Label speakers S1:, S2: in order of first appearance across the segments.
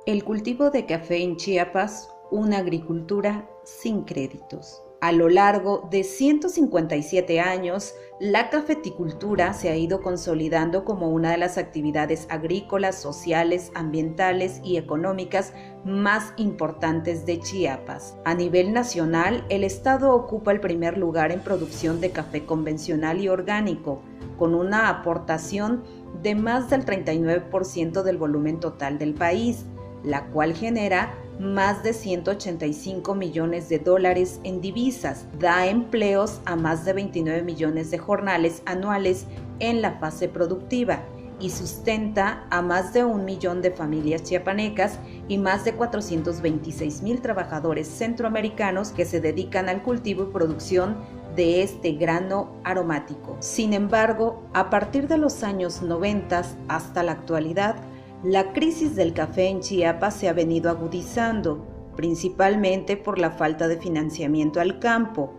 S1: El cultivo de café en Chiapas, una agricultura sin créditos. A lo largo de 157 años, la cafeticultura se ha ido consolidando como una de las actividades agrícolas, sociales, ambientales y económicas más importantes de Chiapas. A nivel nacional, el estado ocupa el primer lugar en producción de café convencional y orgánico, con una aportación de más del 39% del volumen total del país, la cual genera más de 185 millones de dólares en divisas, da empleos a más de 29 millones de jornales anuales en la fase productiva y sustenta a más de 1 millón de familias chiapanecas y más de 426,000 trabajadores centroamericanos que se dedican al cultivo y producción de este grano aromático. Sin embargo, a partir de los años 90 hasta la actualidad, la crisis del café en Chiapas se ha venido agudizando, principalmente por la falta de financiamiento al campo,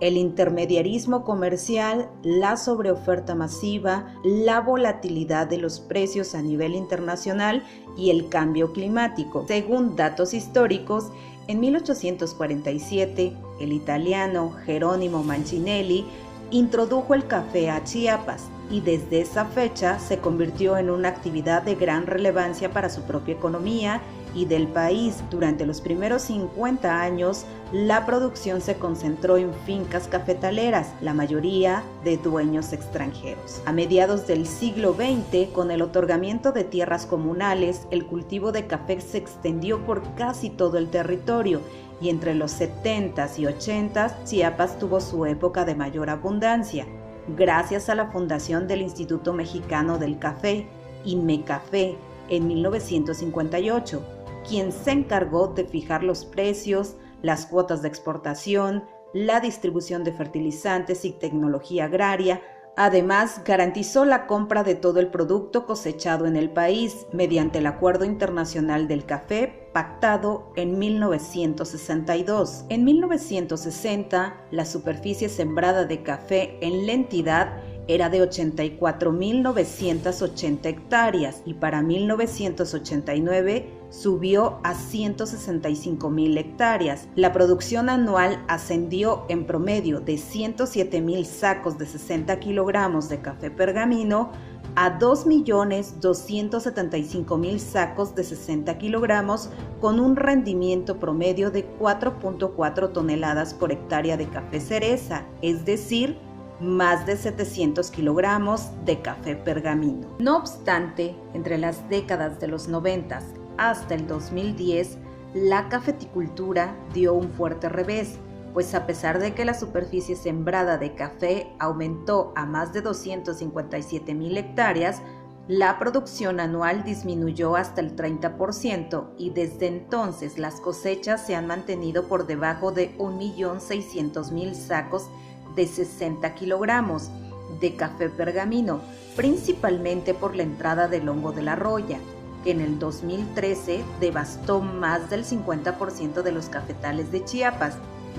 S1: el intermediarismo comercial, la sobreoferta masiva, la volatilidad de los precios a nivel internacional y el cambio climático. Según datos históricos, en 1847, el italiano Jerónimo Mancinelli introdujo el café a Chiapas y desde esa fecha se convirtió en una actividad de gran relevancia para su propia economía y del país. Durante los primeros 50 años, la producción se concentró en fincas cafetaleras, la mayoría de dueños extranjeros. A mediados del siglo XX, con el otorgamiento de tierras comunales, el cultivo de café se extendió por casi todo el territorio y entre los 70s y 80s, Chiapas tuvo su época de mayor abundancia, gracias a la fundación del Instituto Mexicano del Café, INMECAFE, en 1958, quien se encargó de fijar los precios, las cuotas de exportación, la distribución de fertilizantes y tecnología agraria. Además, garantizó la compra de todo el producto cosechado en el país mediante el Acuerdo Internacional del Café pactado en 1962. En 1960, la superficie sembrada de café en la entidad era de 84,980 hectáreas y para 1989 subió a 165,000 hectáreas. La producción anual ascendió en promedio de 107,000 sacos de 60 kilogramos de café pergamino a 2,275,000 sacos de 60 kilogramos con un rendimiento promedio de 4.4 toneladas por hectárea de café cereza, es decir, más de 700 kilogramos de café pergamino. No obstante, entre las décadas de los 90 hasta el 2010, la cafeticultura dio un fuerte revés, pues a pesar de que la superficie sembrada de café aumentó a más de 257,000 hectáreas, la producción anual disminuyó hasta el 30% y desde entonces las cosechas se han mantenido por debajo de 1,600,000 sacos de 60 kilogramos de café pergamino, principalmente por la entrada del hongo de la roya, que en el 2013 devastó más del 50% de los cafetales de Chiapas,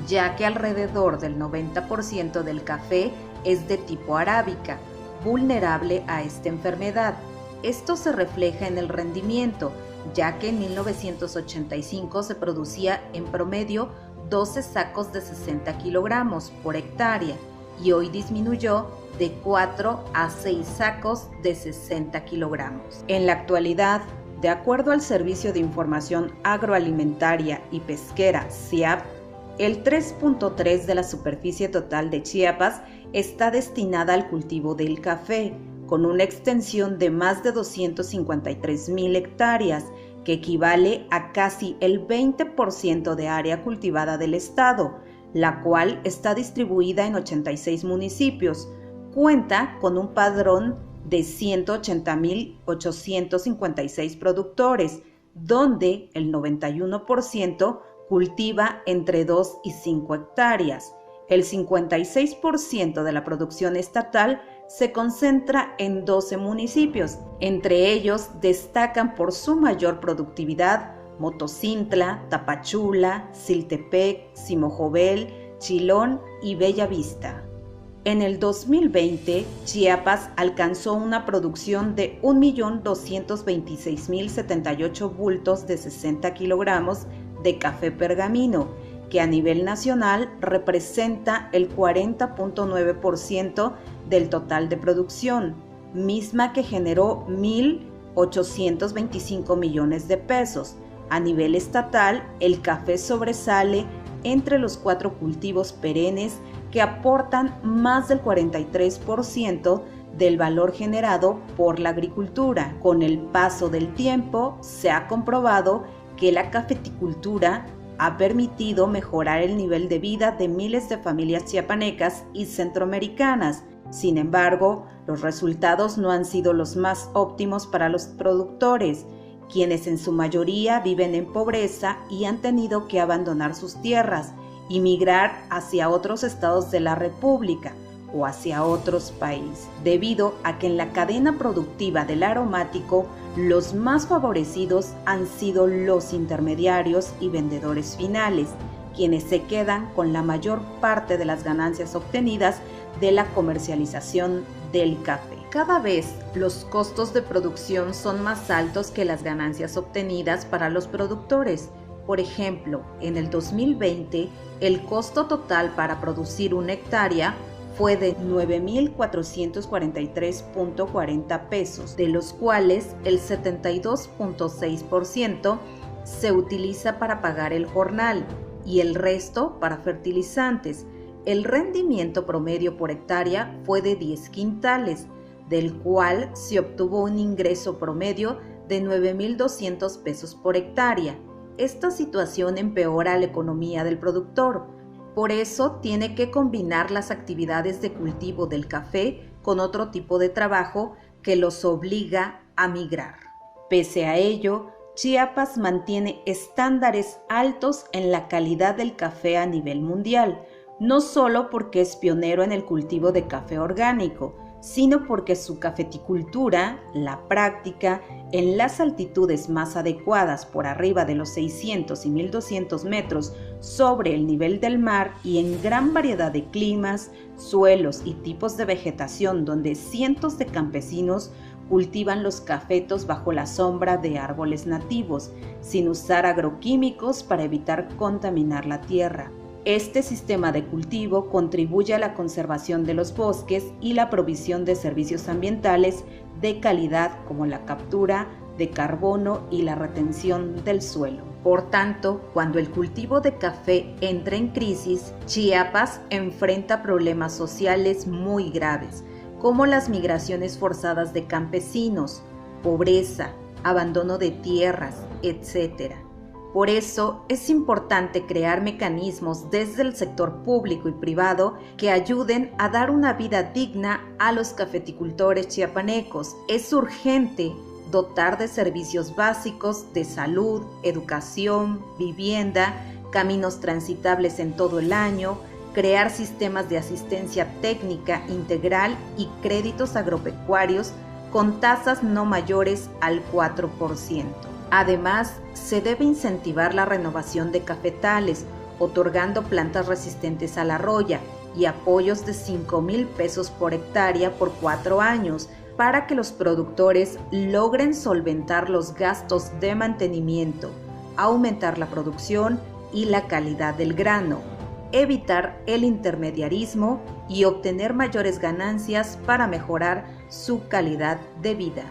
S1: ya que alrededor del 90% del café es de tipo arábica, vulnerable a esta enfermedad. Esto se refleja en el rendimiento, ya que en 1985 se producía en promedio 12 sacos de 60 kilogramos por hectárea y hoy disminuyó de 4 a 6 sacos de 60 kilogramos. En la actualidad, de acuerdo al Servicio de Información Agroalimentaria y Pesquera, SIAP, el 3.3 de la superficie total de Chiapas está destinada al cultivo del café, con una extensión de más de 253,000 hectáreas, que equivale a casi el 20% de área cultivada del estado, la cual está distribuida en 86 municipios. Cuenta con un padrón de 180,856 productores, donde el 91% cultiva entre 2 y 5 hectáreas. El 56% de la producción estatal se concentra en 12 municipios. Entre ellos destacan por su mayor productividad Motocintla, Tapachula, Siltepec, Simojovel, Chilón y Bellavista. En el 2020, Chiapas alcanzó una producción de 1.226.078 bultos de 60 kilogramos de café pergamino, que a nivel nacional representa el 40.9% del total de producción, misma que generó 1.825 millones de pesos. A nivel estatal, el café sobresale entre los 4 cultivos perennes que aportan más del 43% del valor generado por la agricultura. Con el paso del tiempo, se ha comprobado que la cafeticultura ha permitido mejorar el nivel de vida de miles de familias chiapanecas y centroamericanas. Sin embargo, los resultados no han sido los más óptimos para los productores, quienes en su mayoría viven en pobreza y han tenido que abandonar sus tierras y migrar hacia otros estados de la República o hacia otros países, debido a que en la cadena productiva del aromático los más favorecidos han sido los intermediarios y vendedores finales, quienes se quedan con la mayor parte de las ganancias obtenidas de la comercialización del café. Cada vez los costos de producción son más altos que las ganancias obtenidas para los productores. Por ejemplo, en el 2020, el costo total para producir una hectárea fue de 9.443.40 pesos, de los cuales el 72.6% se utiliza para pagar el jornal y el resto para fertilizantes. El rendimiento promedio por hectárea fue de 10 quintales, del cual se obtuvo un ingreso promedio de 9.200 pesos por hectárea. Esta situación empeora la economía del productor. Por eso tiene que combinar las actividades de cultivo del café con otro tipo de trabajo que los obliga a migrar. Pese a ello, Chiapas mantiene estándares altos en la calidad del café a nivel mundial, no solo porque es pionero en el cultivo de café orgánico, sino porque su cafeticultura la práctica en las altitudes más adecuadas por arriba de los 600 y 1200 metros sobre el nivel del mar y en gran variedad de climas, suelos y tipos de vegetación donde cientos de campesinos cultivan los cafetos bajo la sombra de árboles nativos, sin usar agroquímicos para evitar contaminar la tierra. Este sistema de cultivo contribuye a la conservación de los bosques y la provisión de servicios ambientales de calidad como la captura de carbono y la retención del suelo. Por tanto, cuando el cultivo de café entra en crisis, Chiapas enfrenta problemas sociales muy graves, como las migraciones forzadas de campesinos, pobreza, abandono de tierras, etc. Por eso es importante crear mecanismos desde el sector público y privado que ayuden a dar una vida digna a los cafeticultores chiapanecos. Es urgente dotar de servicios básicos de salud, educación, vivienda, caminos transitables en todo el año, crear sistemas de asistencia técnica integral y créditos agropecuarios con tasas no mayores al 4%. Además, se debe incentivar la renovación de cafetales, otorgando plantas resistentes a la roya y apoyos de 5,000 pesos por hectárea por 4 años para que los productores logren solventar los gastos de mantenimiento, aumentar la producción y la calidad del grano, evitar el intermediarismo y obtener mayores ganancias para mejorar su calidad de vida.